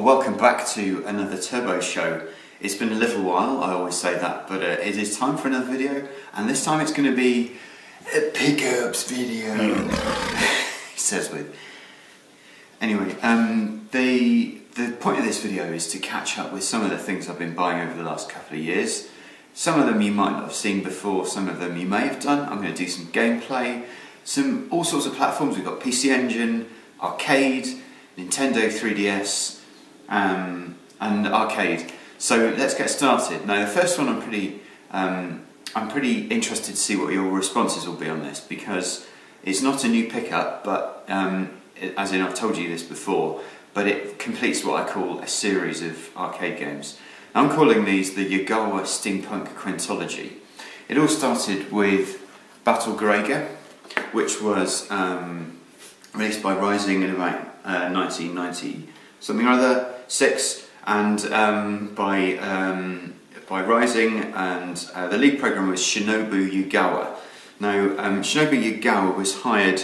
Well, welcome back to another Turbo show. It's been a little while, I always say that, but it is time for another video, and this time it's going to be a pickups video. He says with. Anyway, the point of this video is to catch up with some of the things I've been buying over the last couple of years. Some of them you might not have seen before, some of them you may have done. I'm going to do some gameplay, all sorts of platforms. We've got PC Engine, Arcade, Nintendo 3DS, and Arcade. So let's get started. Now the first one I'm pretty interested to see what your responses will be on this, because it's not a new pickup, but as in I've told you this before, but it completes what I call a series of arcade games. I'm calling these the Yagawa Steampunk Quintology. It all started with Battle Bakraid, which was released by Rising in about 1990 something or other, 6, and by Rising, and the lead programmer was Shinobu Yagawa. Now Shinobu Yagawa was hired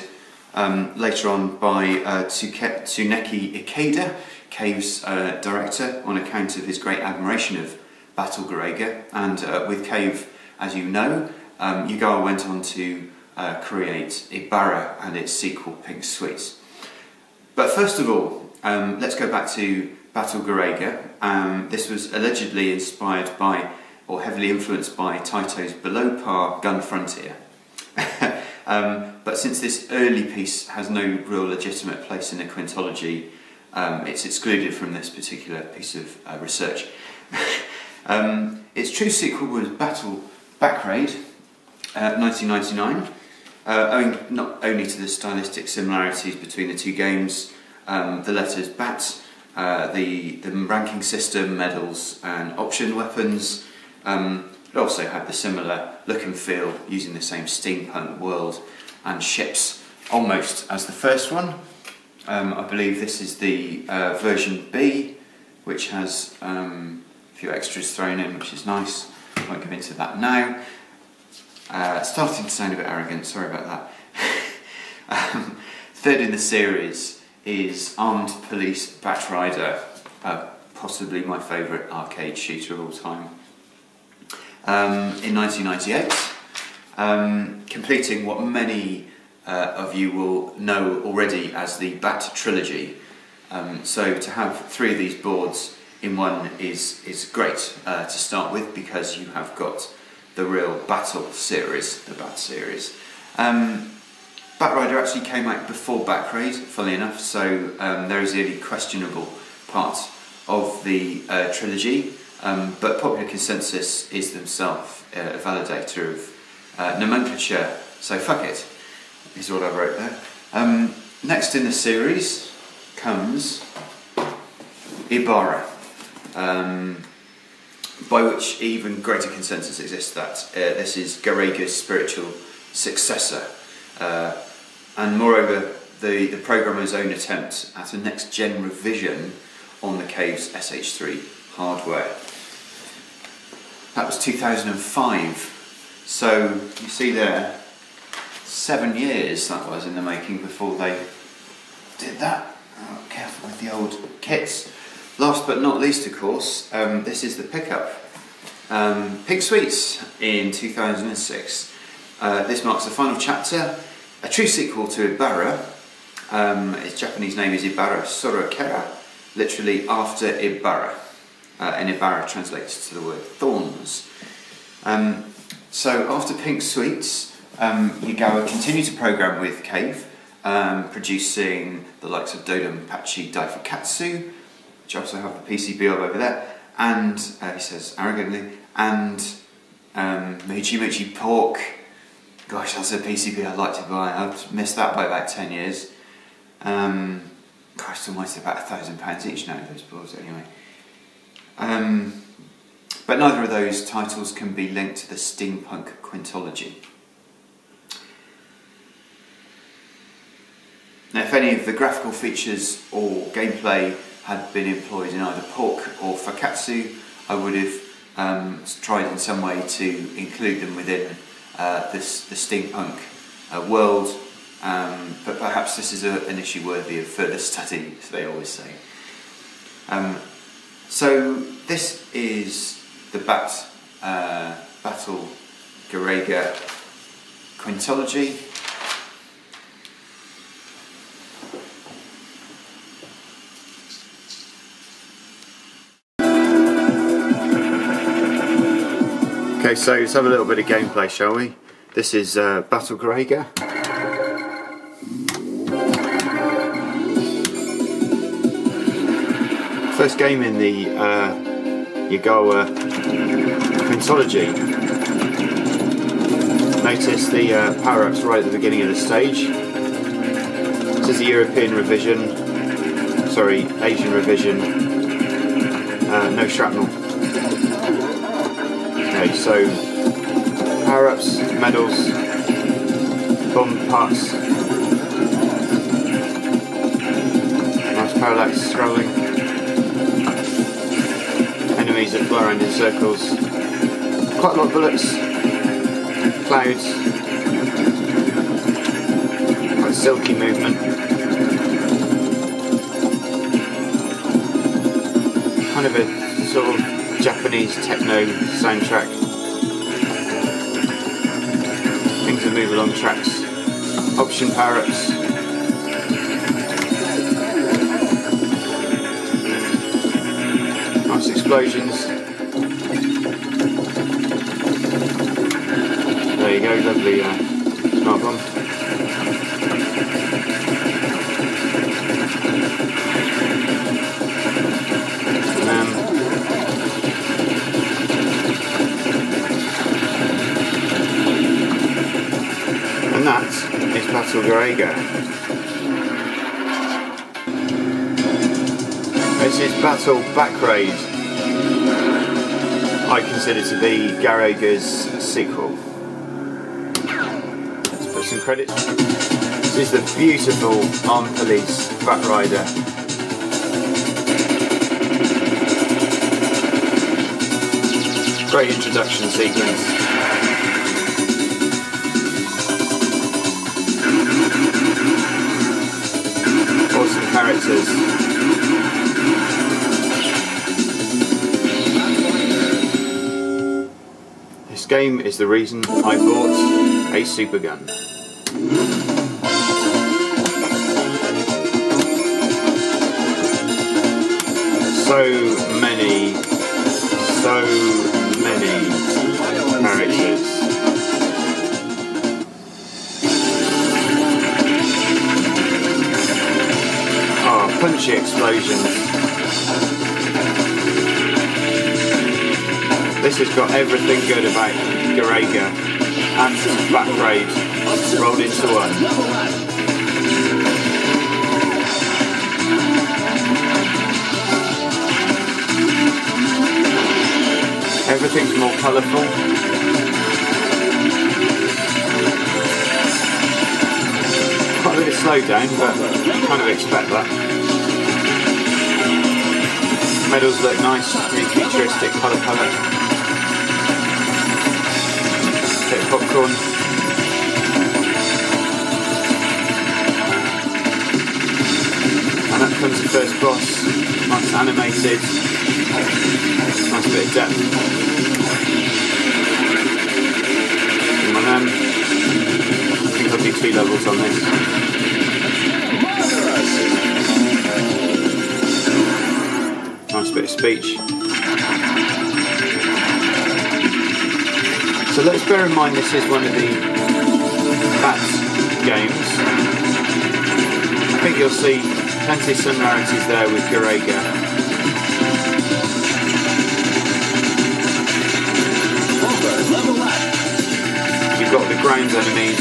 later on by Tsuneki Ikeda, Cave's director, on account of his great admiration of Battle Garegga, and with Cave, as you know, Yagawa went on to create Ibara and its sequel Pink Sweets. But first of all, let's go back to Battle Bakraid. This was allegedly inspired by, or heavily influenced by, Taito's below par Gun Frontier. But since this early piece has no real legitimate place in the Quintology, it's excluded from this particular piece of research. Its true sequel was Battle Bakraid, 1999, owing not only to the stylistic similarities between the two games, the letters BAT, the ranking system, medals and option weapons. It also had the similar look and feel, using the same steampunk world and ships almost as the first one. I believe this is the version B, which has a few extras thrown in, which is nice. I won't go into that now. Starting to sound a bit arrogant, sorry about that. Third in the series is Armed Police Batrider, possibly my favourite arcade shooter of all time. In 1998, completing what many of you will know already as the Bat Trilogy. So to have 3 of these boards in one is great to start with, because you have got the real battle series, the Bat series. Batrider actually came out before Bakraid, funnily enough, so there is the only questionable part of the trilogy, but popular consensus is themselves a validator of nomenclature, so fuck it, is what I wrote there. Next in the series comes Ibara, by which even greater consensus exists that this is Garegga's spiritual successor, and moreover the programmer's own attempt at a next-gen revision on the Cave's SH3 hardware. That was 2005, so you see there, 7 years that was in the making before they did that. Oh, careful with the old kits. Last but not least, of course, this is the pickup. Pink Sweets in 2006. This marks the final chapter, a true sequel to Ibara. Its Japanese name is Ibara Sorokera, literally after Ibara. And Ibara translates to the word thorns. So after Pink Sweets, Yagawa continued to program with Cave, producing the likes of Dodonpachi Daifukatsu, which I also have the PCB of over there, and, he says arrogantly, and Mochi Mochi Pork. Gosh, that's a PCB I'd like to buy. I've missed that by about 10 years. Christ almighty, about £1,000 each now, those boards anyway. But neither of those titles can be linked to the Steampunk Quintology. Now, if any of the graphical features or gameplay had been employed in either Pork or Fakatsu, I would have tried in some way to include them within the steampunk world, but perhaps this is an issue worthy of further study, as they always say. So this is the Battle Garegga Quintology. Okay, so let's have a little bit of gameplay, shall we? This is Battle Garegga. First game in the Yagawa Quintology. Notice the power-ups right at the beginning of the stage. This is the European revision, sorry, Asian revision, no shrapnel. Okay, so power-ups, medals, bomb parts, nice parallax scrolling, enemies that fly around in circles, quite a lot of bullets, clouds, quite silky movement, kind of a sort of Japanese techno soundtrack. Things that move along tracks. Option power-ups. Nice explosions. There you go, lovely smart bomb. And that is Battle Garegga. This is Battle Bakraid. I consider to be Garegga's sequel. Let's put some credits. This is the beautiful Armed Police Batrider. Great introduction sequence. Awesome characters. This game is the reason I bought a super gun. So many characters. Punchy explosions. This has got everything good about Garegga and Bakraid rolled into one. Everything's more colourful. Quite a bit of slowdown, but you kind of expect that. Medals look nice, really futuristic colour palette. Bit of popcorn. And up comes the first boss. Nice animated. Nice bit of depth. And I think I'll do 2 levels on this. Nice bit of speech. So let's bear in mind this is one of the Bats games. I think you'll see plenty of similarities there with Garegga. You've got the ground enemies,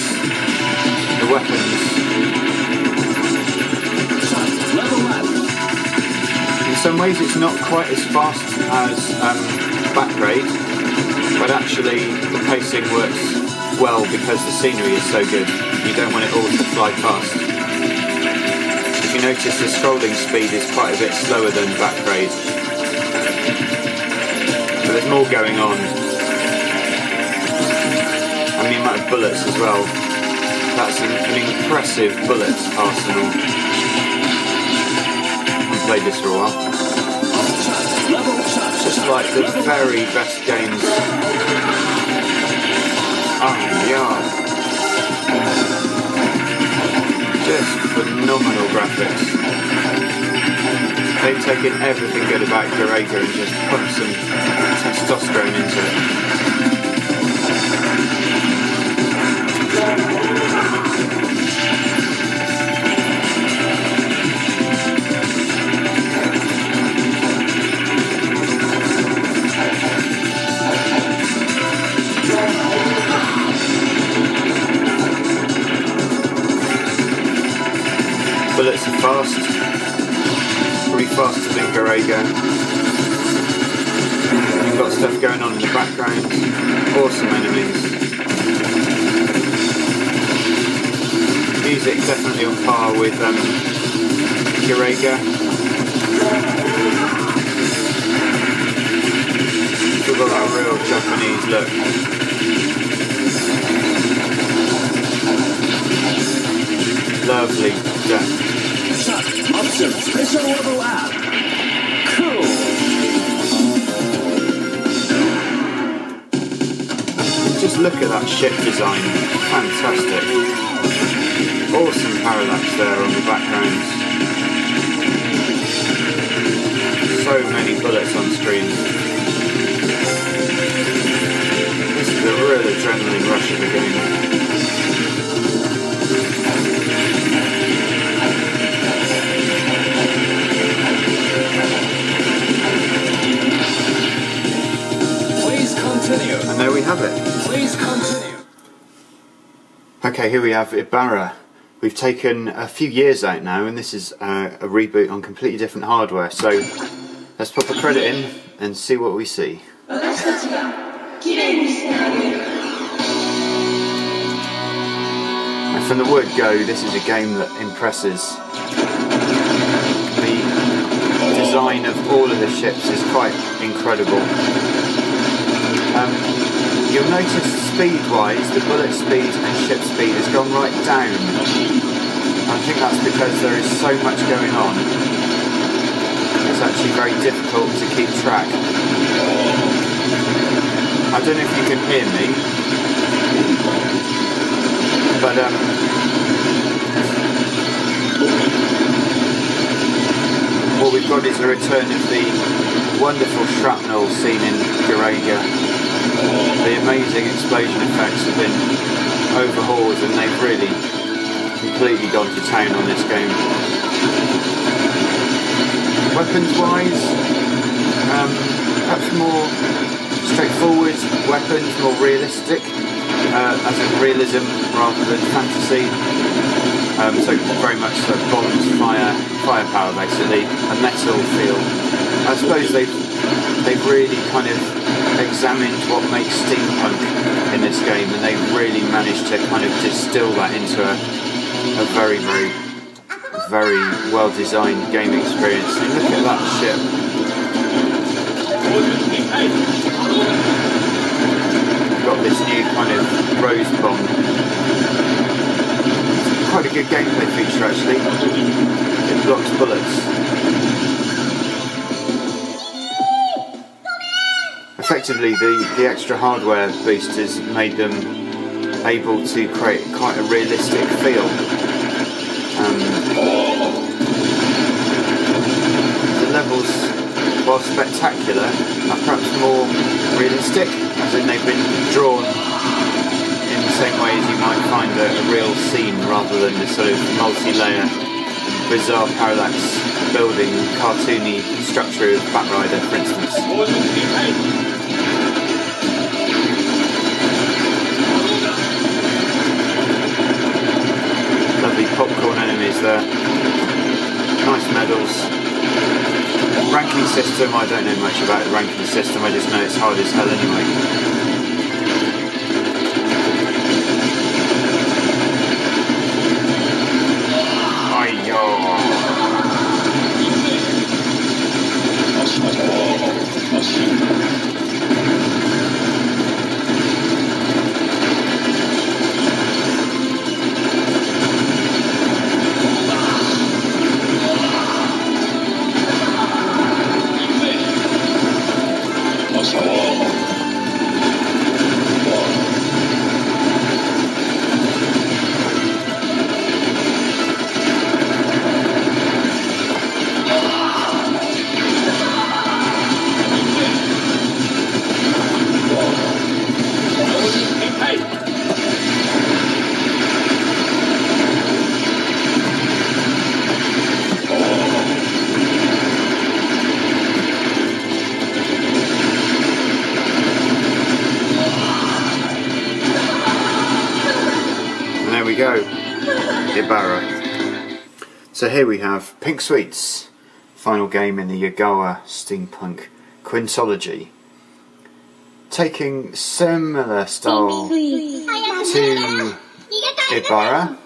the weapons. In some ways it's not quite as fast as Bakraid, but actually the pacing works well because the scenery is so good. You don't want it all to fly past. If you notice, the scrolling speed is quite a bit slower than Bakraid. But there's more going on. And the amount of bullets as well. That's an impressive bullet arsenal. I've played this for a while. Just like the very best games. Oh yeah. Just phenomenal graphics. They've taken everything good about Garegga and just pumped some testosterone into it. Bullets are fast, probably faster than Garegga. You've got stuff going on in the background, awesome enemies. Music definitely on par with Garegga. We've got that real Japanese look. Lovely stuff. Special level up. Cool. Just look at that ship design. Fantastic. Awesome parallax there on the background. So many bullets on screen. This is a real adrenaline rush of a game. And there we have it. Please continue. Okay, here we have Ibara. We've taken a few years out now, and this is a reboot on completely different hardware. So let's pop a credit in and see what we see. And from the word go, this is a game that impresses. The design of all of the ships is quite incredible. You'll notice speed-wise, the bullet speed and ship speed has gone right down. I think that's because there is so much going on. It's actually very difficult to keep track. I don't know if you can hear me, but what we've got is a return of the wonderful shrapnel seen in Garegga. The amazing explosion effects have been overhauled and they've really completely gone to town on this game. Weapons wise, perhaps more straightforward weapons, more realistic, as in realism rather than fantasy. So very much so bombs, firepower basically, a metal feel. I suppose they've really kind of examined what makes steampunk in this game, and they've really managed to kind of distill that into a very, very, very well designed game experience. And look at that ship. We've got this new kind of rose bomb. It's quite a good gameplay feature actually. It blocks bullets. Effectively, the extra hardware boost has made them able to create quite a realistic feel. The levels, while spectacular, are perhaps more realistic, as in they've been drawn in the same way as you might find a real scene, rather than the sort of multi-layer, bizarre parallax building, cartoony structure of Batrider, for instance. Lovely popcorn enemies there. Nice medals. Ranking system, I don't know much about the ranking system, I just know it's hard as hell anyway. go, Ibara. So here we have Pink Sweets, final game in the Yagawa Steampunk Quintology. Taking similar style to Ibara.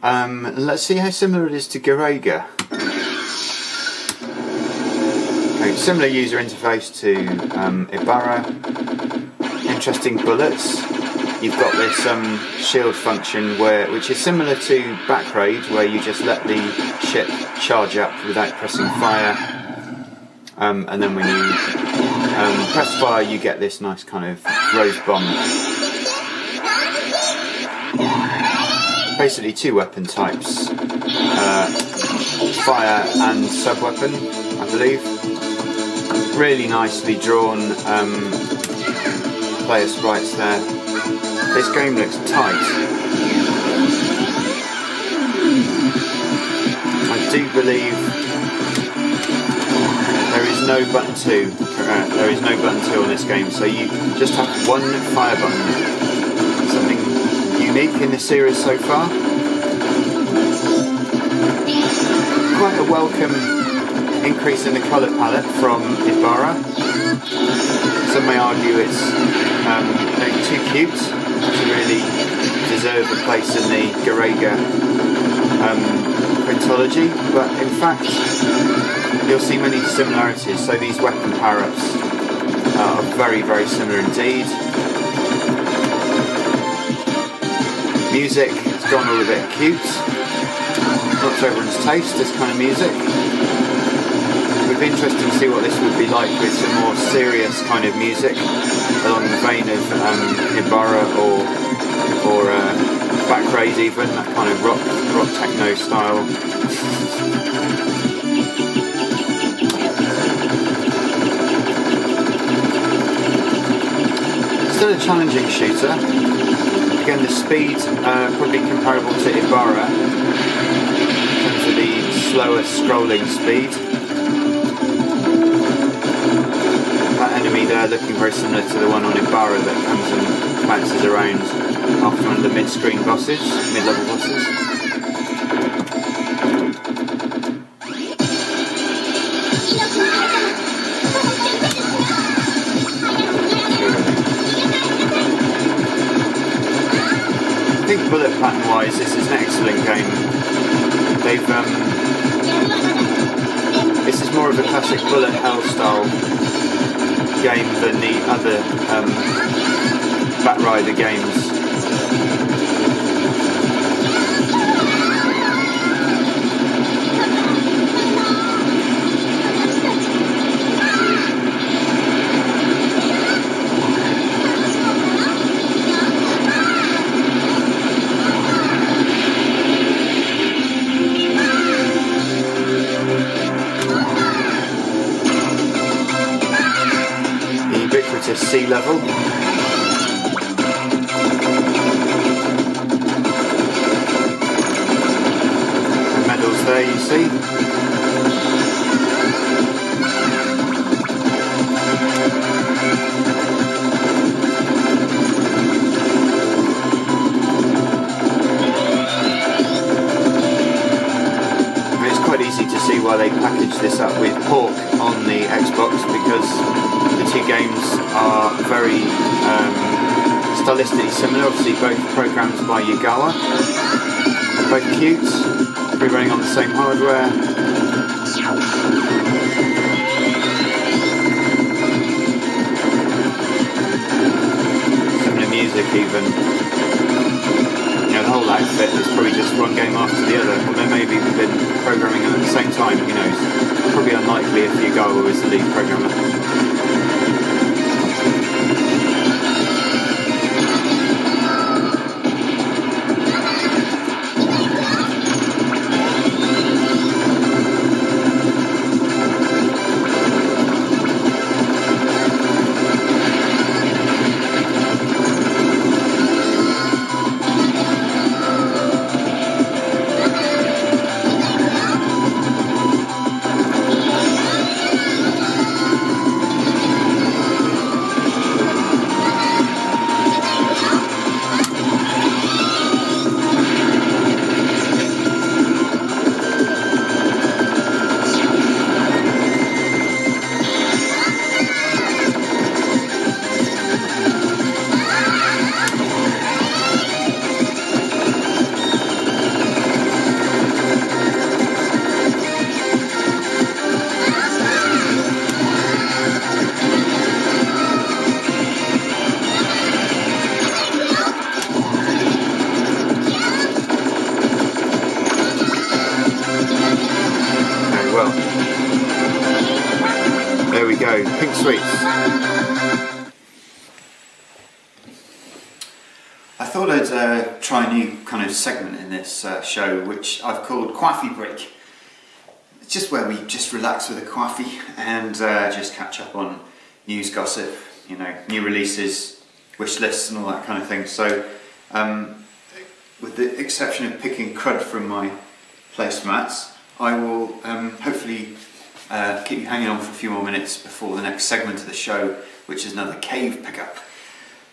Let's see how similar it is to Garegga. Okay, similar user interface to Ibara. Interesting bullets. You've got this shield function which is similar to Bakraid, where you just let the ship charge up without pressing fire, and then when you press fire you get this nice kind of rose bomb. Basically two weapon types, fire and sub-weapon, I believe. Really nicely drawn player sprites there. This game looks tight. I do believe there is no button 2. There is no button 2 on this game, so you just have one fire button. Something unique in the series so far. Quite a welcome increase in the colour palette from Ibara. Some may argue it's too cute to really deserve a place in the Garegga Quintology, but in fact you'll see many similarities. So these weapon power-ups are very, very similar indeed. Music has gone all a bit cute, not to everyone's taste, this kind of music. It would be interesting to see what this would be like with some more serious kind of music, along the vein of Ibara or Bakraid even, that kind of rock techno style. Still a challenging shooter. Again, the speed probably comparable to Ibara in terms of the slower scrolling speed. That enemy there looking very similar to the one on Ibara that comes and bounces around after one of the mid-screen bosses, mid-level bosses. I think bullet pattern wise this is an excellent game. This is more of a classic bullet hell style game than the other Batrider games. Sea level. The medals there you see. It's quite easy to see why they packaged this up with pork on the Xbox, because the two games are very stylistically similar. Obviously both programmed by Yagawa, both cute, probably running on the same hardware. Similar music even. You know, the whole outfit is probably just one game after the other, although maybe we've been programming them at the same time, who knows. Probably unlikely if Yagawa was the lead programmer. Sweets. I thought I'd try a new kind of segment in this show, which I've called Coffee Break. It's just where we just relax with a coffee and just catch up on news, gossip, you know, new releases, wish lists and all that kind of thing. So, with the exception of picking crud from my placemats, I will hopefully keep you hanging on for a few more minutes before the next segment of the show, which is another cave pickup.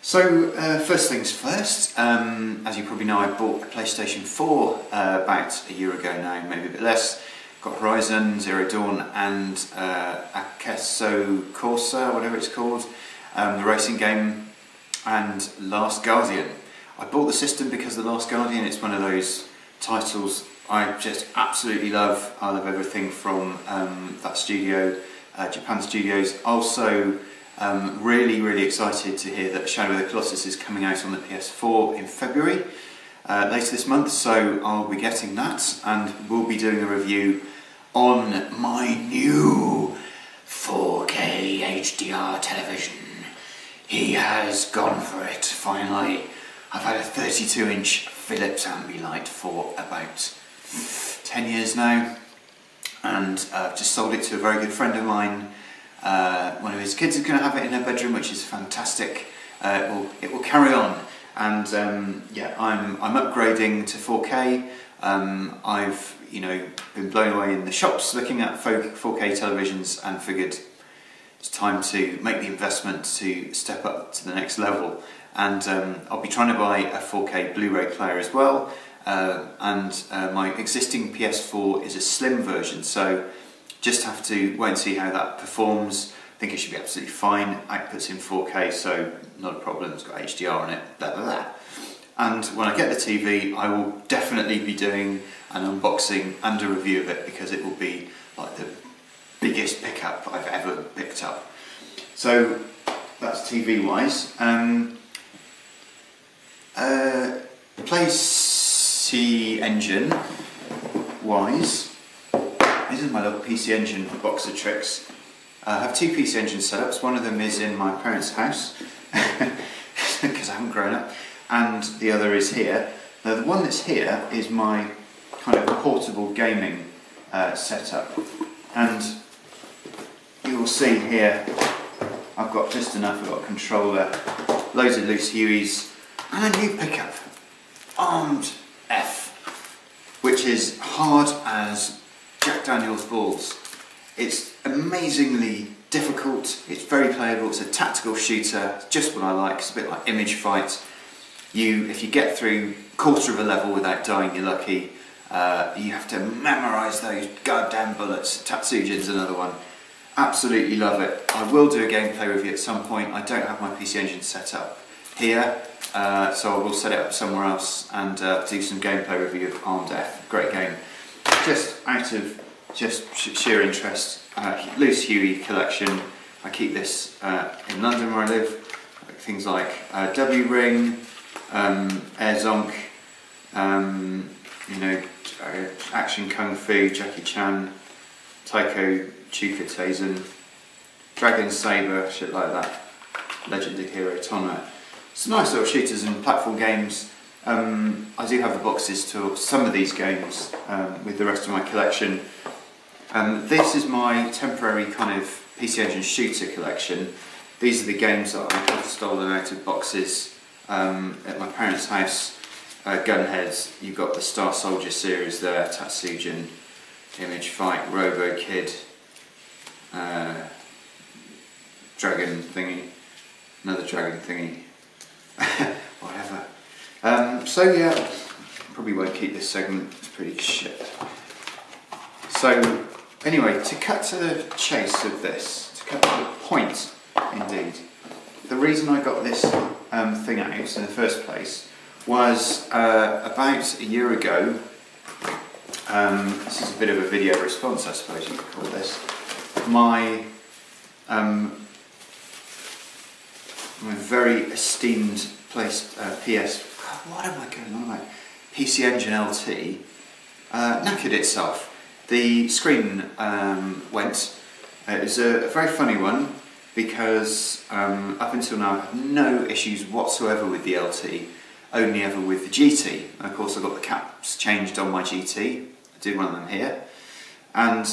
So, first things first, as you probably know, I bought a PlayStation 4 about a year ago now, maybe a bit less. Got Horizon, Zero Dawn and Accesso Corsa, whatever it's called, the racing game, and Last Guardian. I bought the system because The Last Guardian, it's one of those titles I just absolutely love. I love everything from that studio, Japan Studios. Also, really excited to hear that Shadow of the Colossus is coming out on the PS4 in February, later this month, so I'll be getting that and we'll be doing a review on my new 4K HDR television. He has gone for it, finally. I've had a 32-inch Philips Ambilight for about 10 years now, and I've just sold it to a very good friend of mine. One of his kids is going to have it in her bedroom, which is fantastic. It will carry on, and yeah, I'm upgrading to 4K. I've been blown away in the shops looking at 4K televisions and figured it's time to make the investment to step up to the next level. And I'll be trying to buy a 4K Blu-ray player as well. My existing PS4 is a slim version, so just have to wait and see how that performs. I think it should be absolutely fine. Output's in 4K, so not a problem. It's got HDR on it, blah blah blah. And when I get the TV, I will definitely be doing an unboxing and a review of it, because it will be like the biggest pickup I've ever picked up. So that's TV wise. PC Engine wise, this is my little PC Engine box of tricks. I have two PC Engine setups. One of them is in my parents' house because I haven't grown up, and the other is here. Now the one that's here is my kind of portable gaming setup, and you will see here I've got just enough. I've got a controller, loads of loose Hueys, and a new pickup, Armed F, which is hard as Jack Daniel's balls. It's amazingly difficult, it's very playable, it's a tactical shooter, it's just what I like. It's a bit like Image Fight. If you get through a quarter of a level without dying, you're lucky. You have to memorise those goddamn bullets. Tatsujin's another one. Absolutely love it. I will do a gameplay review at some point. I don't have my PC Engine set up here, so I will set it up somewhere else and do some gameplay review of Armed F. Great game. Just out of sheer interest, loose Huey collection. I keep this in London where I live. Things like W-Ring, Air Zonk, Action Kung Fu, Jackie Chan, Taiko Chuka Taisen, Dragon Saber, shit like that. Legendary Hero Tournament. Some nice little shooters and platform games. I do have the boxes to some of these games with the rest of my collection. This is my temporary kind of PC Engine shooter collection. These are the games that I have stolen out of boxes at my parents' house. Gunheads, you've got the Star Soldier series there, Tatsujin, Image Fight, Robo Kid, Dragon Thingy, another Dragon Thingy, whatever. So yeah, probably won't keep this segment, it's pretty shit. So anyway, to cut to the chase of this, to cut to the point indeed, the reason I got this thing out in the first place was about a year ago. This is a bit of a video response, I suppose you could call this. My very esteemed what am I going on about? PC Engine LT knackered itself. The screen went. It was a very funny one. because up until now I've had no issues whatsoever with the LT, only ever with the GT. And of course I got the caps changed on my GT, I did one of them here, and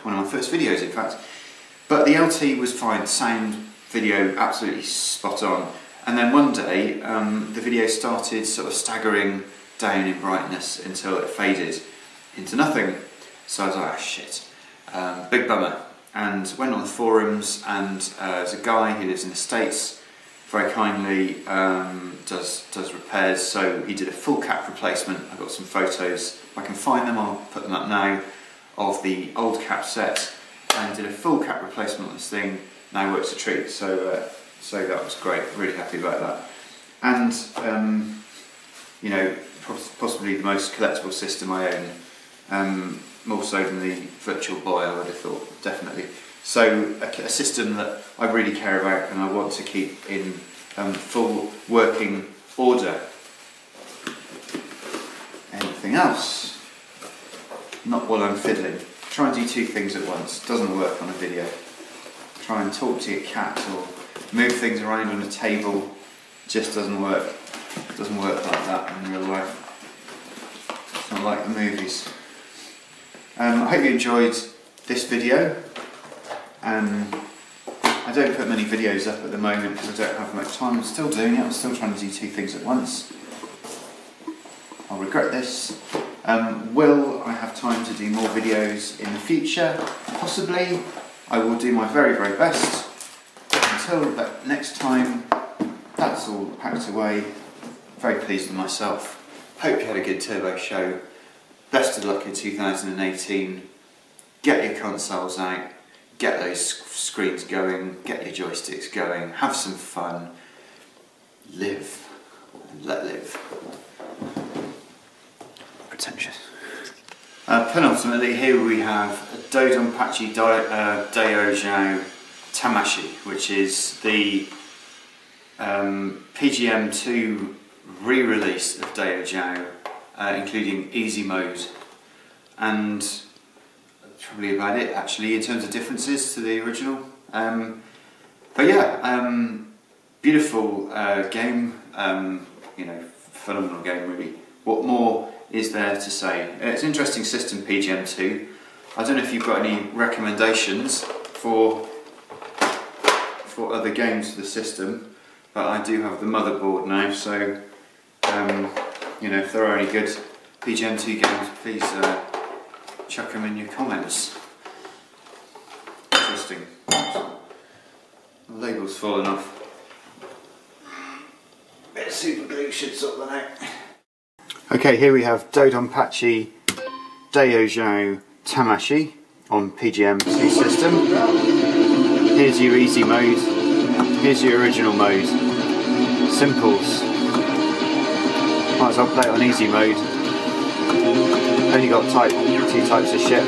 one of my first videos in fact. But the LT was fine, sound, video, absolutely spot on. And then one day the video started sort of staggering down in brightness until it faded into nothing. So I was like, oh shit, big bummer. And went on the forums, and there's a guy who lives in the States, very kindly does repairs, so he did a full cap replacement. I've got some photos, if I can find them I'll put them up now, of the old cap set, and did a full cap replacement on this thing. Now works a treat, so that was great, really happy about that. And you know, possibly the most collectible system I own, more so than the Virtual Boy, I would have thought, definitely. So a system that I really care about and I want to keep in full working order. Anything else? Not while I'm fiddling. Try and do two things at once, doesn't work on a video. Try and talk to your cat or move things around on a table, just doesn't work. It doesn't work like that in real life. It's not like the movies. I hope you enjoyed this video. I don't put many videos up at the moment because I don't have much time. I'm still doing it, I'm still trying to do two things at once. I'll regret this. Will I have time to do more videos in the future? Possibly. I will do my very, very best. Until that next time, that's all packed away. Very pleased with myself. Hope you had a good turbo show. Best of luck in 2018. Get your consoles out, get those screens going, get your joysticks going, have some fun, live, let live. Pretentious. Penultimately, here we have Dodonpachi Daiojiao Tamashi, which is the PGM2 re-release of Daiojiao, including easy mode, and that's probably about it actually in terms of differences to the original. But yeah, beautiful game, you know, phenomenal game really. What more is there to say? It's an interesting system, PGM2. I don't know if you've got any recommendations for other games for the system, but I do have the motherboard now, so you know, if there are any good PGM2 games, please chuck them in your comments. Interesting. The label's fallen off. Bit of super glue should sort that out. Okay, here we have Dodonpachi Daiojiao Tamashi on PGM2 system. Here's your easy mode, here's your original mode. Simples. Might as well play it on easy mode. Only got two types of shit.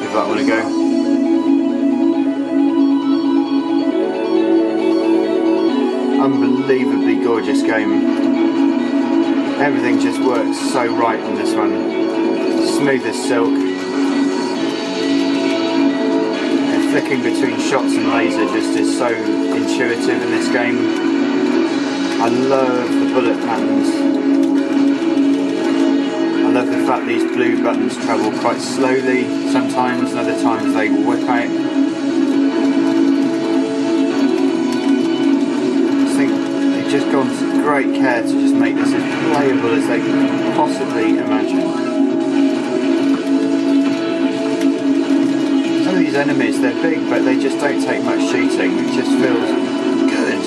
Give that one a go. Unbelievably gorgeous game. Everything just works so right on this one. Smooth as silk. And flicking between shots and laser just is so intuitive in this game. I love the bullet patterns. I love the fact these blue buttons travel quite slowly sometimes, and other times they whip out. I think they've just gone to great care to just make this as playable as they can possibly imagine. Some of these enemies, they're big, but they just don't take much shooting. It just feels good.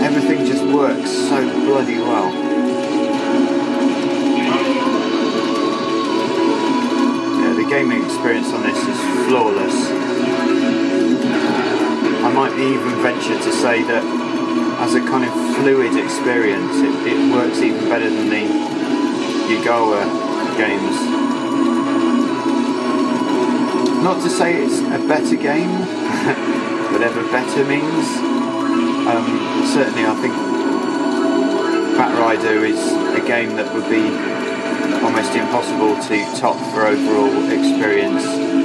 Everything just works so bloody well. Yeah, the gaming experience on this is flawless. I might even venture to say that as a kind of fluid experience, it works even better than the Yagawa games. Not to say it's a better game, whatever better means. Certainly I think Batrider is a game that would be almost impossible to top for overall experience.